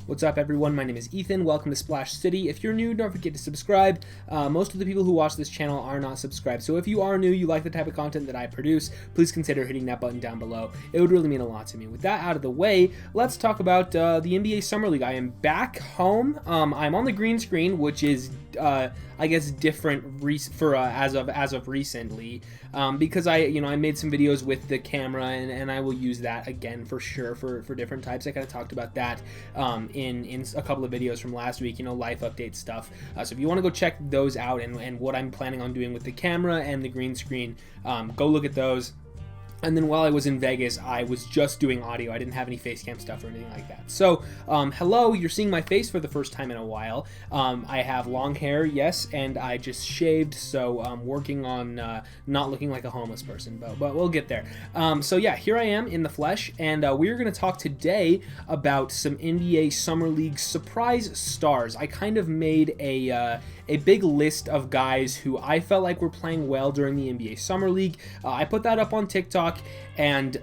What's up, everyone? My name is Ethan. Welcome to Splash City. If you're new, don't forget to subscribe. Most of the people who watch this channel are not subscribed, so if you are new, you like the type of content that I produce, please consider hitting that button down below. It would really mean a lot to me. With that out of the way, let's talk about the NBA Summer League. I am back home. I'm on the green screen, which is I guess different as of recently, because I made some videos with the camera, and I will use that again for sure for different types. I kind of talked about that in a couple of videos from last week, life update stuff. So if you want to go check those out and what I'm planning on doing with the camera and the green screen, go look at those. And then while I was in Vegas, I was just doing audio. I didn't have any face cam stuff or anything like that. So, hello, you're seeing my face for the first time in a while. I have long hair, yes, and I just shaved, so I'm working on not looking like a homeless person, but we'll get there. So yeah, here I am in the flesh, and we're going to talk today about some NBA Summer League surprise stars. I kind of made a big list of guys who I felt like were playing well during the NBA Summer League. I put that up on TikTok, and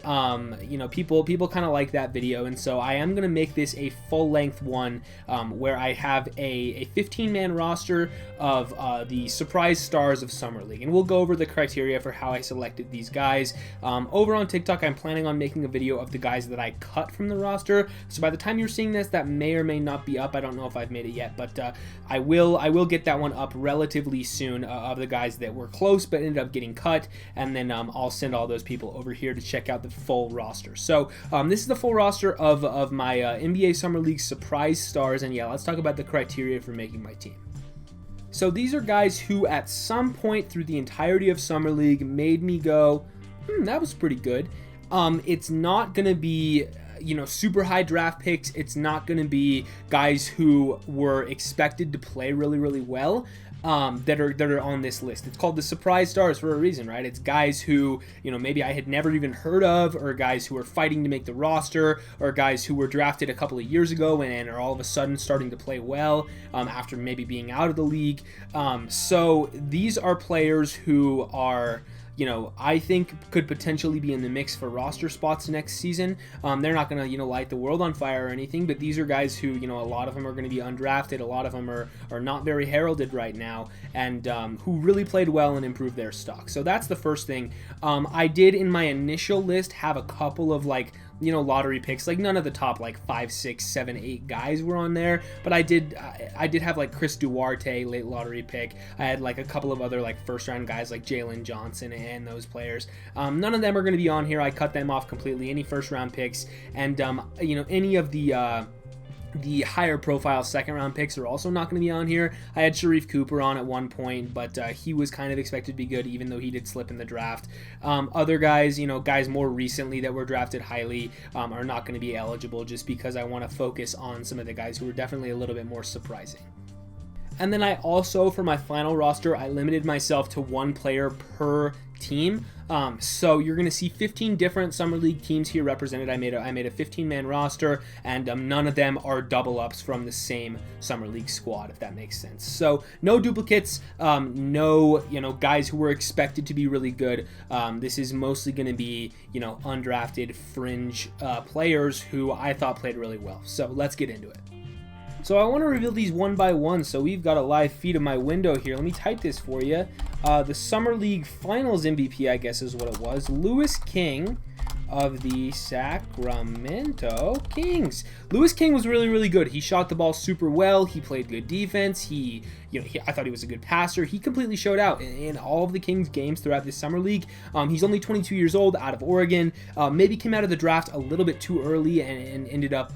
people kind of like that video, and so I am going to make this a full-length one where I have a 15-man roster of the surprise stars of Summer League, and we'll go over the criteria for how I selected these guys. Over on TikTok, I'm planning on making a video of the guys that I cut from the roster, so by the time you're seeing this, that may or may not be up. I don't know if I've made it yet, but I will get that one up relatively soon, of the guys that were close but ended up getting cut, and then I'll send all those people over here to check out the full roster. So this is the full roster of my NBA Summer League surprise stars, and yeah, let's talk about the criteria for making my team. So these are guys who at some point through the entirety of Summer League made me go, that was pretty good. It's not going to be super high draft picks. It's not going to be guys who were expected to play really, really well that are on this list. It's called the surprise stars for a reason, right? It's guys who, maybe I had never even heard of, or guys who are fighting to make the roster, or guys who were drafted a couple of years ago and are all of a sudden starting to play well after maybe being out of the league. So these are players who are, I think could potentially be in the mix for roster spots next season. They're not going to, light the world on fire or anything, but these are guys who, a lot of them are going to be undrafted. A lot of them are not very heralded right now, and who really played well and improved their stock. So that's the first thing. I did in my initial list have a couple of lottery picks. None of the top 5, 6, 7, 8 guys were on there, but I did have Chris Duarte, late lottery pick. I had a couple of other first round guys like Jalen Johnson and those players. None of them are going to be on here. I cut them off completely. Any first round picks, and any of the higher profile second round picks are also not going to be on here. I had Sharif Cooper on at one point, but he was kind of expected to be good, even though he did slip in the draft. Other guys, guys more recently that were drafted highly, are not going to be eligible, just because I want to focus on some of the guys who are definitely a little bit more surprising. And then I also, for my final roster, I limited myself to one player per team. So you're going to see 15 different Summer League teams here represented. I made a 15-man roster, and none of them are double ups from the same Summer League squad, if that makes sense. So no duplicates, no guys who were expected to be really good. This is mostly going to be undrafted fringe players who I thought played really well. So let's get into it. So I want to reveal these one by one, so we've got a live feed of my window here. Let me type this for you. The Summer League Finals MVP, I guess is what it was. Louis King of the Sacramento Kings. Louis King was really, really good. He shot the ball super well. He played good defense. I thought he was a good passer. He completely showed out in all of the Kings games throughout this Summer League. He's only 22 years old, out of Oregon. Maybe came out of the draft a little bit too early and ended up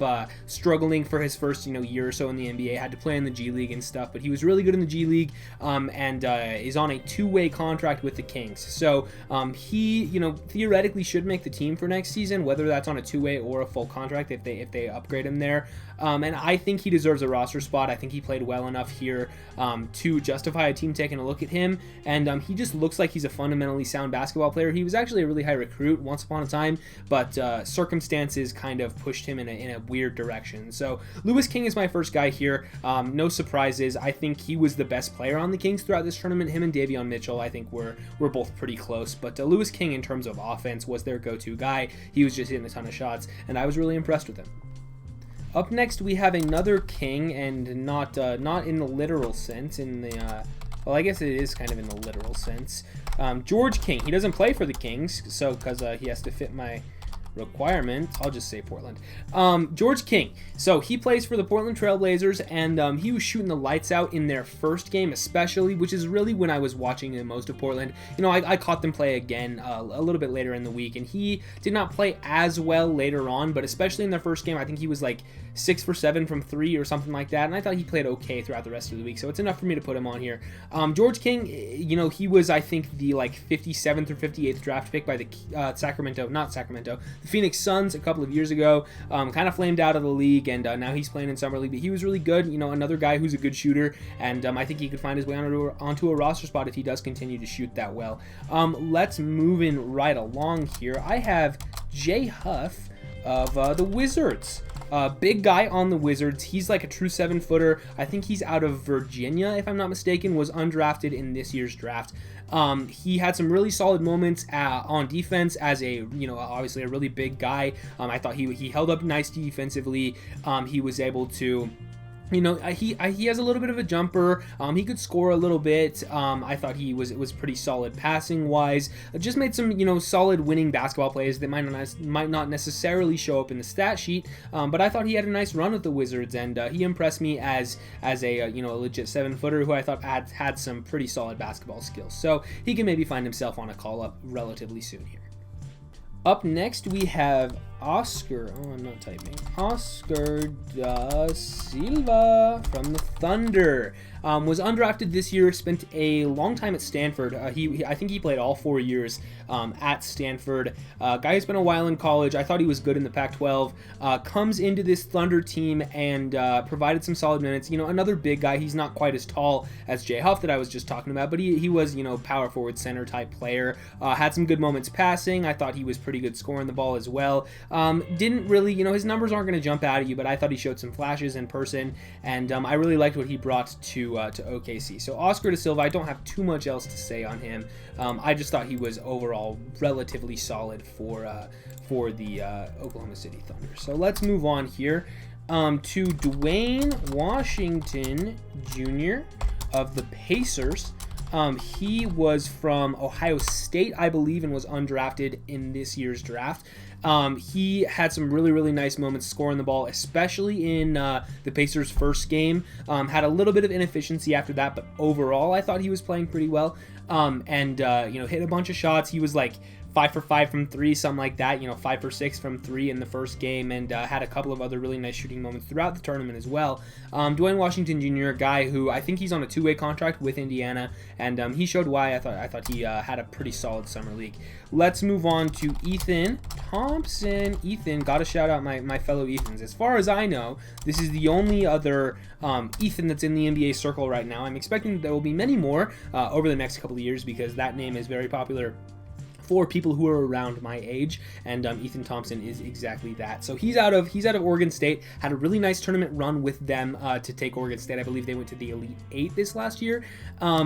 struggling for his first year or so in the NBA. Had to play in the G League and stuff, but he was really good in the G League, and is on a two-way contract with the Kings. So he theoretically should make the team for next season, whether that's on a two-way or a full contract if they upgrade him there. And I think he deserves a roster spot. I think he played well enough here to justify a team taking a look at him, and he just looks like he's a fundamentally sound basketball player. He was actually a really high recruit once upon a time, but circumstances kind of pushed him in a weird direction. So Louis King is my first guy here. No surprises. I think he was the best player on the Kings throughout this tournament. Him and Davion Mitchell, I think, were both pretty close, but Louis King, in terms of offense, was their go-to guy. He was just hitting a ton of shots, and I was really impressed with him. Up next, we have another king, and not in the literal sense. In the well, I guess it is kind of in the literal sense. George King. He doesn't play for the Kings, so because he has to fit my requirement, I'll just say Portland. George King. So he plays for the Portland Trailblazers, and he was shooting the lights out in their first game, especially, which is really when I was watching the most of Portland. You know, I caught them play again a little bit later in the week, and he did not play as well later on, but especially in their first game, I think he was like 6 for 7 from 3 or something like that, and I thought he played okay throughout the rest of the week, so it's enough for me to put him on here. George King, you know, he was, I think, the like 57th or 58th draft pick by the the Phoenix Suns a couple of years ago. Kind of flamed out of the league, and now he's playing in summer league, but he was really good. You know, another guy who's a good shooter, and I think he could find his way onto a roster spot if he does continue to shoot that well. Let's move in right along here. I have Jay Huff of the Wizards. Big guy on the Wizards. He's like a true 7-footer. I think he's out of Virginia, if I'm not mistaken, was undrafted in this year's draft. He had some really solid moments on defense as a, you know, obviously a really big guy. I thought he held up nice defensively. He was able to, you know, he has a little bit of a jumper. He could score a little bit. I thought it was pretty solid passing wise. Just made some, you know, solid winning basketball plays that might not necessarily show up in the stat sheet. But I thought he had a nice run with the Wizards, and he impressed me as a you know, a legit 7-footer who I thought had some pretty solid basketball skills. So he can maybe find himself on a call up relatively soon here. Up next, we have Oscar. Oh, I'm not typing. Oscar da Silva from the Thunder. Was undrafted this year, spent a long time at Stanford. I think he played all 4 years at Stanford. Guy who's been a while in college. I thought he was good in the Pac-12. Comes into this Thunder team and provided some solid minutes. You know, another big guy. He's not quite as tall as Jay Huff that I was just talking about, but he was, you know, power forward center type player. Had some good moments passing. I thought he was pretty good scoring the ball as well. Didn't really, you know, his numbers aren't going to jump out at you, but I thought he showed some flashes in person, and I really liked what he brought to OKC. So Oscar da Silva, I don't have too much else to say on him. I just thought he was overall relatively solid for the Oklahoma City Thunder. So let's move on here to Dwayne Washington Jr. of the Pacers. He was from Ohio State, I believe, and was undrafted in this year's draft. He had some really, really nice moments scoring the ball, especially in the Pacers' first game. Had a little bit of inefficiency after that, but overall, I thought he was playing pretty well. And you know, hit a bunch of shots. He was like 5 for 5 from 3, something like that, you know, 5 for 6 from 3 in the first game, and had a couple of other really nice shooting moments throughout the tournament as well. Dwayne Washington Jr., a guy who I think he's on a 2-way contract with Indiana, and he showed why. I thought he had a pretty solid summer league. Let's move on to Ethan Thompson. Ethan, gotta shout out my fellow Ethans. As far as I know, this is the only other Ethan that's in the NBA circle right now. I'm expecting there will be many more over the next couple of years, because that name is very popular for people who are around my age, and Ethan Thompson is exactly that. So he's out of Oregon State. Had a really nice tournament run with them to take Oregon State. I believe they went to the Elite 8 this last year.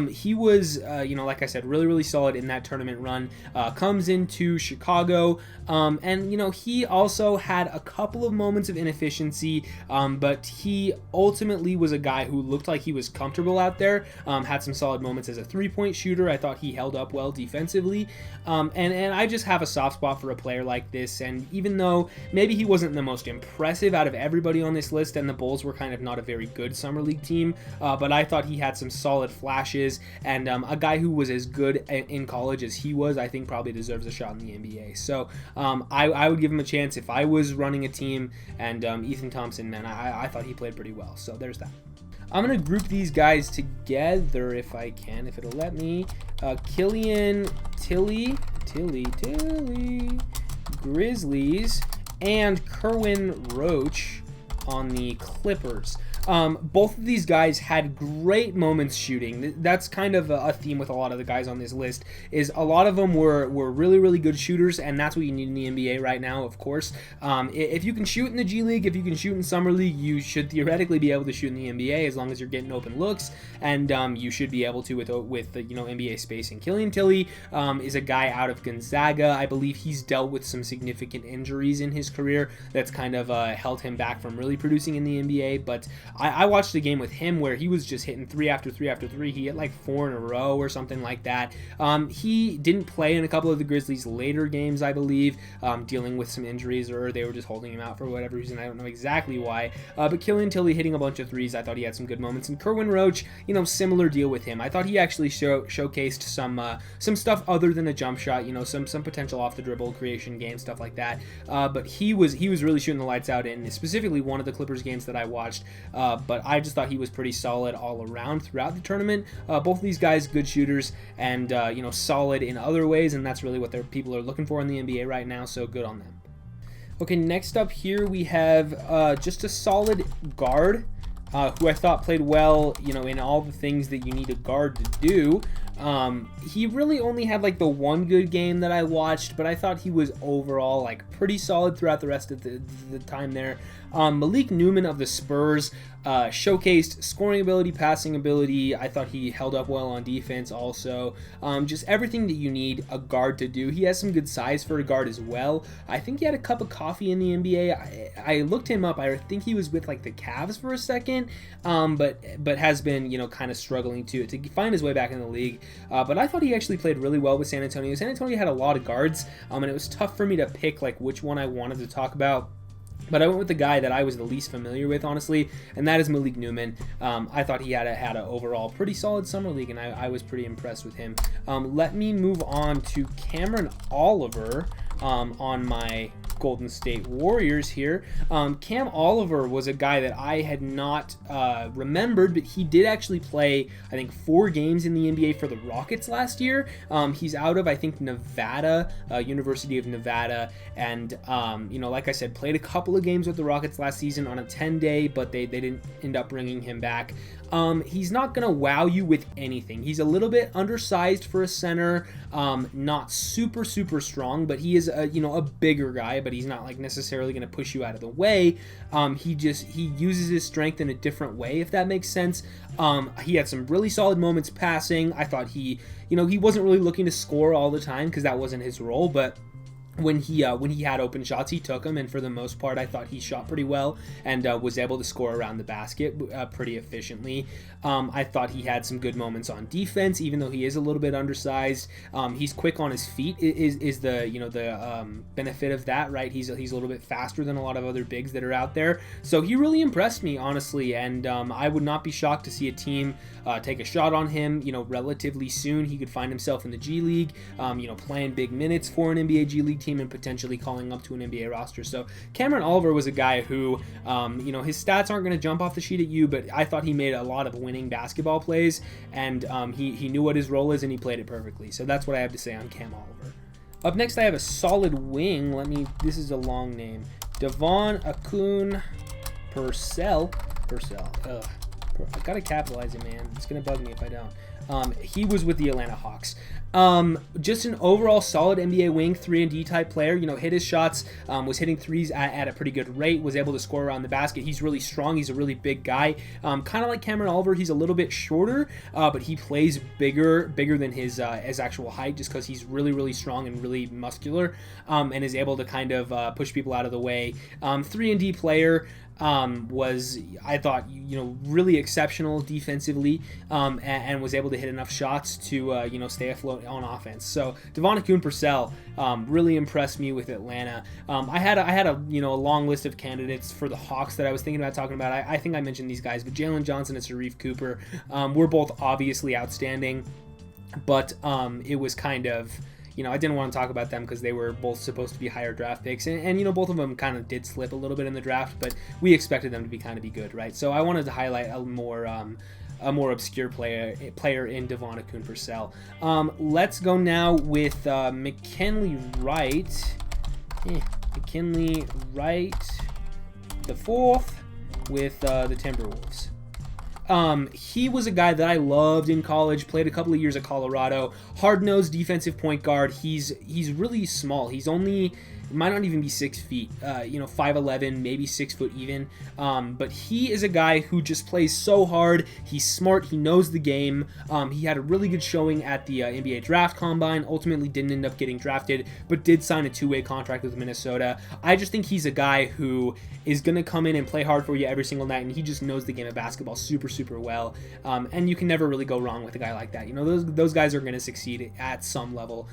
He was, you know, like I said, really, really solid in that tournament run. Comes into Chicago, and you know, he also had a couple of moments of inefficiency, but he ultimately was a guy who looked like he was comfortable out there. Had some solid moments as a 3-point shooter. I thought he held up well defensively. And I just have a soft spot for a player like this, and even though maybe he wasn't the most impressive out of everybody on this list, and the Bulls were kind of not a very good summer league team, but I thought he had some solid flashes, and a guy who was as good in college as he was, I think probably deserves a shot in the NBA. So I would give him a chance if I was running a team, and Ethan Thompson, man, I thought he played pretty well, so there's that. I'm going to group these guys together if I can, if it'll let me. Killian Tillie, Grizzlies, and Kerwin Roach on the Clippers. Both of these guys had great moments shooting. That's kind of a theme with a lot of the guys on this list, is a lot of them were really, really good shooters, and that's what you need in the NBA right now, of course. If you can shoot in the G League, if you can shoot in Summer League, you should theoretically be able to shoot in the NBA as long as you're getting open looks, and you should be able to with you know, NBA spacing. Killian Tillie is a guy out of Gonzaga. I believe he's dealt with some significant injuries in his career that's kind of held him back from really really producing in the NBA, but I watched a game with him where he was just hitting 3 after 3 after 3. He hit like 4 in a row or something like that. He didn't play in a couple of the Grizzlies' later games, I believe, dealing with some injuries, or they were just holding him out for whatever reason. I don't know exactly why. But Killian Tillie hitting a bunch of threes, I thought he had some good moments. And Kerwin Roach, you know, similar deal with him. I thought he actually showcased some stuff other than a jump shot, you know, some potential off the dribble creation game, stuff like that. But he was really shooting the lights out in specifically one of the Clippers games that I watched. But I just thought he was pretty solid all around throughout the tournament. Both of these guys, good shooters, and you know, solid in other ways, and that's really what people are looking for in the NBA right now. So good on them. Okay, next up here we have just a solid guard who I thought played well, you know, in all the things that you need a guard to do. He really only had like the one good game that I watched, but I thought he was overall like pretty solid throughout the rest of the time there. Malik Newman of the Spurs showcased scoring ability, passing ability. I thought he held up well on defense also. Just everything that you need a guard to do. He has some good size for a guard as well. I think he had a cup of coffee in the NBA. I looked him up. I think he was with like the Cavs for a second, but has been, you know, kind of struggling to find his way back in the league. But I thought he actually played really well with San Antonio. San Antonio had a lot of guards, and it was tough for me to pick like which one I wanted to talk about. But I went with the guy that I was the least familiar with, honestly, and that is Malik Newman. I thought he had a overall pretty solid summer league, and I was pretty impressed with him. Let me move on to Cameron Oliver on my Golden State Warriors here. Cam Oliver was a guy that I had not remembered, but he did actually play, I think, 4 games in the NBA for the Rockets last year. He's out of, I think, Nevada, University of Nevada, and, you know, like I said, played a couple of games with the Rockets last season on a 10-day, but they didn't end up bringing him back. He's not going to wow you with anything. He's a little bit undersized for a center, not super strong, but he is a bigger guy, but he's not like necessarily going to push you out of the way. He uses his strength in a different way, if that makes sense. He had some really solid moments passing. I thought he wasn't really looking to score all the time because that wasn't his role, but when he had open shots, he took them, and for the most part, I thought he shot pretty well and was able to score around the basket pretty efficiently. I thought he had some good moments on defense, even though he is a little bit undersized. He's quick on his feet is the benefit of that, right? He's a little bit faster than a lot of other bigs that are out there. So he really impressed me, honestly, and I would not be shocked to see a team take a shot on him, you know, relatively soon. He could find himself in the G League, playing big minutes for an NBA G League team and potentially calling up to an NBA roster. So Cameron Oliver was a guy who, his stats aren't going to jump off the sheet at you, but I thought he made a lot of winning basketball plays, and he knew what his role is, and he played it perfectly. So that's what I have to say on Cam Oliver. Up next, I have a solid wing. This is a long name. Devon Akun Purcell. Ugh. I gotta capitalize it, man. It's gonna bug me if I don't. He was with the Atlanta Hawks. Just an overall solid NBA wing, 3-and-D type player. You know, hit his shots, was hitting threes at a pretty good rate, was able to score around the basket. He's really strong. He's a really big guy. Kind of like Cameron Oliver, he's a little bit shorter, but he plays bigger than his actual height, just because he's really strong and really muscular, and is able to kind of push people out of the way. 3-and-D player. Was, I thought, really exceptional defensively, and was able to hit enough shots to, stay afloat on offense. So Devon Akun Purcell really impressed me with Atlanta. I had a long list of candidates for the Hawks that I was thinking about talking about. I think I mentioned these guys, but Jalen Johnson and Sharif Cooper were both obviously outstanding, but it was kind of, I didn't want to talk about them because they were both supposed to be higher draft picks, and both of them kind of did slip a little bit in the draft, but we expected them to be good, right? So I wanted to highlight a more obscure player in Devon Akun Purcell. Let's go now with McKinley Wright. McKinley Wright IV with the Timberwolves. He was a guy that I loved in college, played a couple of years at Colorado, hard-nosed defensive point guard. He's really small. He's only might not even be 6 feet, 5'11", maybe 6 foot even. But he is a guy who just plays so hard. He's smart. He knows the game. He had a really good showing at the NBA draft combine. Ultimately didn't end up getting drafted, but did sign a 2-way contract with Minnesota. I just think he's a guy who is going to come in and play hard for you every single night, and he just knows the game of basketball super, super well. And you can never really go wrong with a guy like that. Those guys are going to succeed at some level,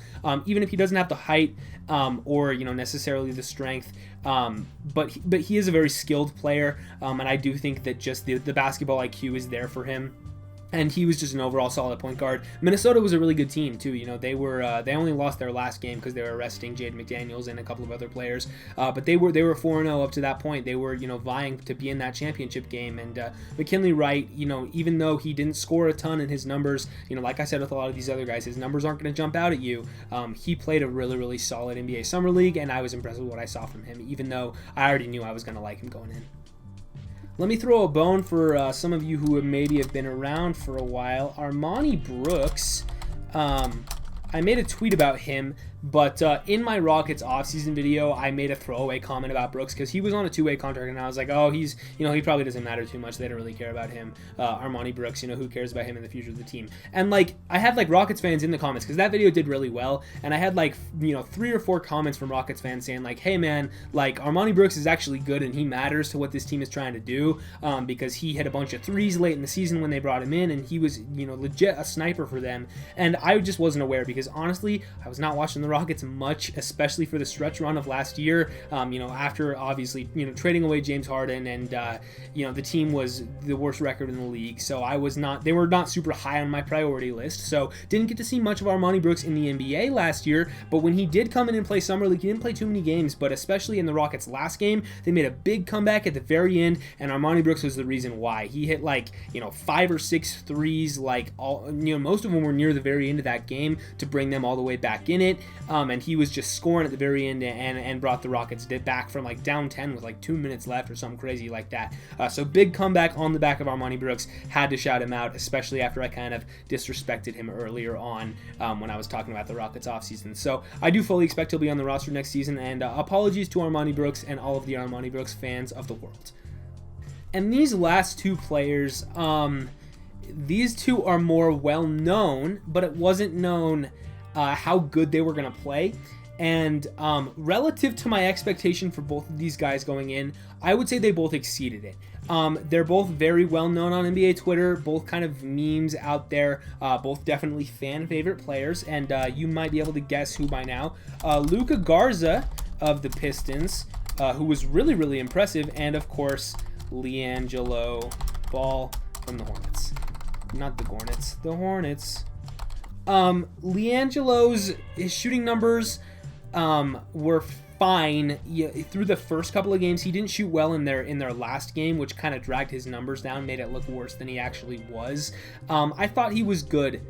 even if he doesn't have the height or necessarily the strength. But he is a very skilled player, and I do think that just the basketball IQ is there for him. And he was just an overall solid point guard. Minnesota was a really good team too. They only lost their last game because they were resting Jaden McDaniels and a couple of other players. But they were 4-0 up to that point. They were vying to be in that championship game. And McKinley Wright, even though he didn't score a ton in his numbers, like I said with a lot of these other guys, his numbers aren't going to jump out at you. He played a really, really solid NBA Summer League, and I was impressed with what I saw from him, even though I already knew I was going to like him going in. Let me throw a bone for some of you who maybe have been around for a while. Armani Brooks, I made a tweet about him, but in my Rockets offseason video, I made a throwaway comment about Brooks because he was on a 2-way contract, and I was like, oh, he probably doesn't matter too much. They don't really care about him. Armani Brooks, who cares about him in the future of the team? And I had Rockets fans in the comments because that video did really well, and I had 3 or 4 comments from Rockets fans saying hey man, Armani Brooks is actually good and he matters to what this team is trying to do, because he hit a bunch of threes late in the season when they brought him in, and he was legit a sniper for them. And I just wasn't aware because honestly, I was not watching the Rockets much, especially for the stretch run of last year. After obviously trading away James Harden, and the team was the worst record in the league, so they were not super high on my priority list. So didn't get to see much of Armani Brooks in the NBA last year. But when he did come in and play summer league, he didn't play too many games, but especially in the Rockets last game, they made a big comeback at the very end, and Armani Brooks was the reason why. He hit 5 or 6 threes, most of them were near the very end of that game to bring them all the way back in it. And he was just scoring at the very end and brought the Rockets back from down 10 with 2 minutes left or something crazy like that. So big comeback on the back of Armani Brooks. Had to shout him out, especially after I kind of disrespected him earlier on when I was talking about the Rockets offseason. So I do fully expect he'll be on the roster next season, and apologies to Armani Brooks and all of the Armani Brooks fans of the world. And these last 2 players, these 2 are more well known, but it wasn't known how good they were going to play. And relative to my expectation for both of these guys going in, I would say they both exceeded it. They're both very well known on NBA Twitter, both kind of memes out there, both definitely fan favorite players, and you might be able to guess who by now. Luka Garza of the Pistons, who was really, really impressive, and of course, LiAngelo Ball from the Hornets. Not the Gornets, the Hornets. LiAngelo's his shooting numbers were fine through the first couple of games. He didn't shoot well in their last game, which kind of dragged his numbers down, made it look worse than he actually was. I thought he was good.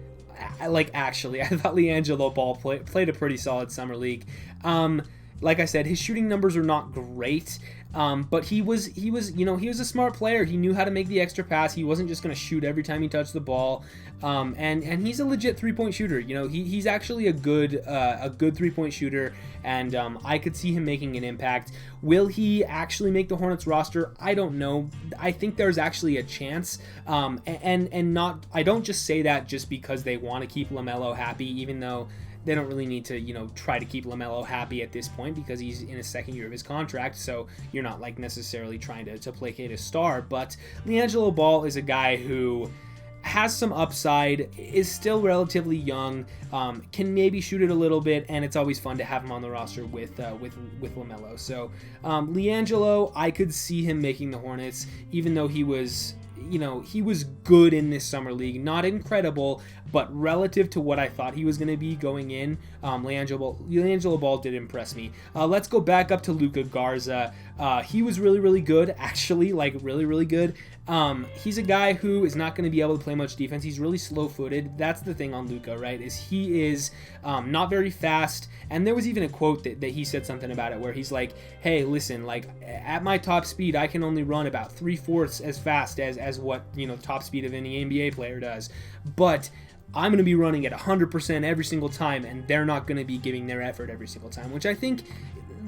I thought LiAngelo Ball played a pretty solid summer league. Like I said, his shooting numbers are not great. But he was a smart player. He knew how to make the extra pass. He wasn't just going to shoot every time he touched the ball. And he's a legit 3-point shooter. He's actually a good 3-point shooter, and I could see him making an impact. Will he actually make the Hornets roster? I don't know. I think there's actually a chance. I don't just say that just because they want to keep LaMelo happy, even though they don't really need to, try to keep LaMelo happy at this point because he's in his second year of his contract, so you're not necessarily trying to placate a star. But LiAngelo Ball is a guy who has some upside, is still relatively young, can maybe shoot it a little bit, and it's always fun to have him on the roster with LaMelo. So LiAngelo, I could see him making the Hornets, even though he was good in this summer league. Not incredible, but relative to what I thought he was going to be going in, LiAngelo Ball did impress me. Let's go back up to Luka Garza. He was really, really good, actually, really, really good. He's a guy who is not going to be able to play much defense. He's really slow-footed. That's the thing on Luka, right, is he is not very fast. And there was even a quote that he said something about it where he's like, hey, listen, at my top speed, I can only run about 3/4 as fast as what, the top speed of any NBA player does. But I'm going to be running at 100% every single time, and they're not going to be giving their effort every single time, which I think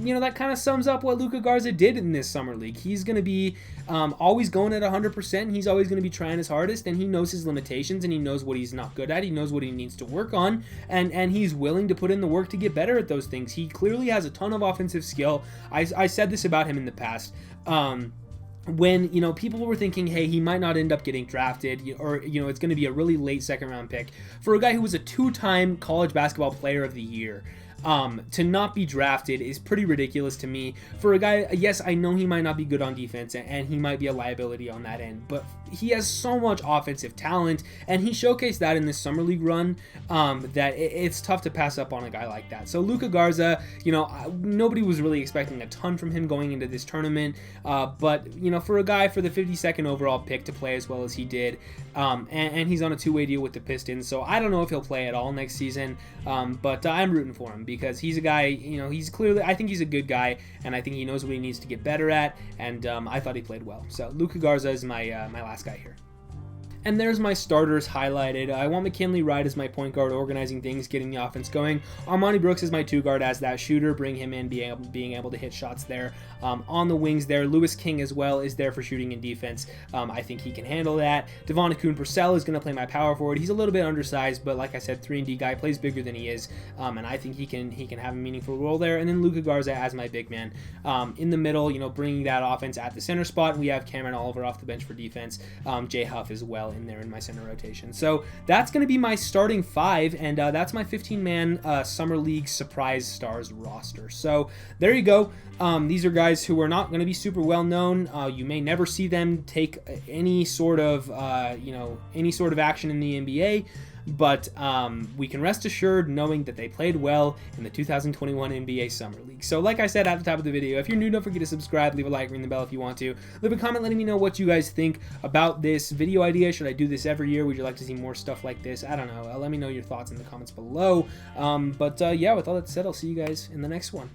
you know, that kind of sums up what Luka Garza did in this summer league. He's going to be always going at 100%. He's always going to be trying his hardest, and he knows his limitations, and he knows what he's not good at. He knows what he needs to work on, and he's willing to put in the work to get better at those things. He clearly has a ton of offensive skill. I said this about him in the past. When, you know, people were thinking, hey, he might not end up getting drafted, or, you know, it's going to be a really late second-round pick. For a guy who was a 2-time college basketball player of the year, to not be drafted is pretty ridiculous to me. For a guy, yes, I know he might not be good on defense, and he might be a liability on that end, but he has so much offensive talent, and he showcased that in this summer league run, that it's tough to pass up on a guy like that. So Luka Garza, you know, nobody was really expecting a ton from him going into this tournament, but, you know, for a guy for the 52nd overall pick to play as well as he did, and he's on a 2-way deal with the Pistons, so I don't know if he'll play at all next season, but I'm rooting for him, because he's a guy, you know, he's clearly, I think he's a good guy, and I think he knows what he needs to get better at, and I thought he played well. So Luka Garza is my my last guy here. And there's my starters highlighted. I want McKinley Wright as my point guard, organizing things, getting the offense going. Armani Brooks is my 2 guard as that shooter, bring him in, being able to hit shots there. On the wings there, Lewis King as well is there for shooting and defense. I think he can handle that. Devonte Purcell is going to play my power forward. He's a little bit undersized, but like I said, 3-and-D guy, plays bigger than he is, and I think he can have a meaningful role there. And then Luka Garza as my big man. In the middle, you know, bringing that offense at the center spot. We have Cameron Oliver off the bench for defense. Jay Huff as well in there in my center rotation. So that's going to be my starting 5, and that's my 15-man Summer League Surprise Stars roster. So there you go. These are guys who are not going to be super well known. You may never see them take any sort of any sort of action in the NBA. But we can rest assured knowing that they played well in the 2021 NBA Summer League. So like I said at the top of the video, if you're new, don't forget to subscribe, leave a like, ring the bell if you want to. Leave a comment letting me know what you guys think about this video idea. Should I do this every year? Would you like to see more stuff like this? I don't know. Let me know your thoughts in the comments below. Yeah, with all that said, I'll see you guys in the next one.